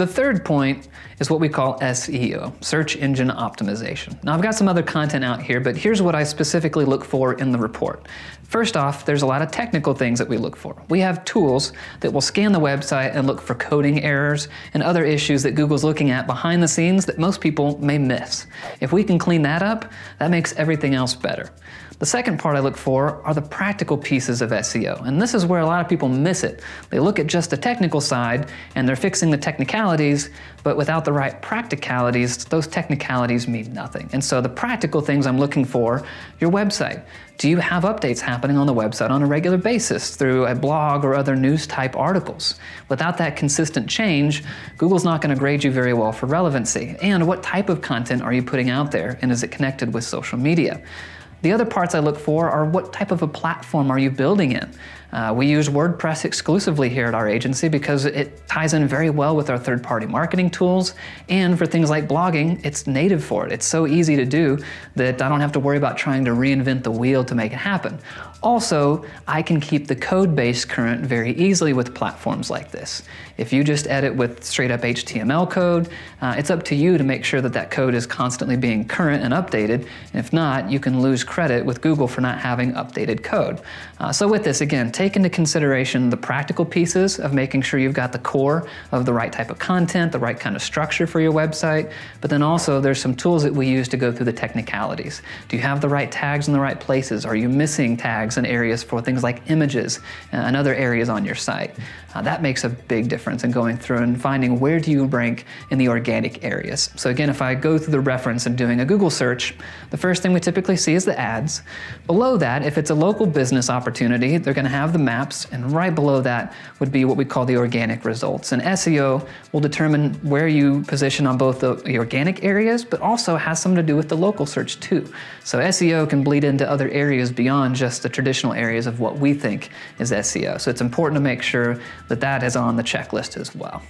The third point is what we call SEO, search engine optimization. Now I've got some other content out here, but here's what I specifically look for in the report. First off, there's a lot of technical things that we look for. We have tools that will scan the website and look for coding errors and other issues that Google's looking at behind the scenes that most people may miss. If we can clean that up, that makes everything else better. The second part I look for are the practical pieces of SEO, and this is where a lot of people miss it. They look at just the technical side and they're fixing the technicalities, but without the right practicalities, those technicalities mean nothing. And so the practical things I'm looking for, your website. Do you have updates happening on the website on a regular basis through a blog or other news type articles? Without that consistent change, Google's not going to grade you very well for relevancy. And what type of content are you putting out there, and is it connected with social media? The other parts I look for are what type of a platform are you building in? We use WordPress exclusively here at our agency because it ties in very well with our third-party marketing tools, and for things like blogging, it's native for it. It's so easy to do that I don't have to worry about trying to reinvent the wheel to make it happen. Also, I can keep the code base current very easily with platforms like this. If you just edit with straight up HTML code, it's up to you to make sure that that code is constantly being current and updated. And if not, you can lose credit with Google for not having updated code. So with this, again, take into consideration the practical pieces of making sure you've got the core of the right type of content, the right kind of structure for your website, but then also there's some tools that we use to go through the technicalities. Do you have the right tags in the right places? Are you missing tags in areas for things like images and other areas on your site? That makes a big difference in going through and finding where do you rank in the organic areas. So again, if I go through the reference and doing a Google search, the first thing we typically see is the ads. Below that, if it's a local business opportunity, they're going to have the maps, and right below that would be what we call the organic results. And SEO will determine where you position on both the organic areas, but also has something to do with the local search too. So SEO can bleed into other areas beyond just the traditional areas of what we think is SEO. So it's important to make sure that that is on the checklist as well.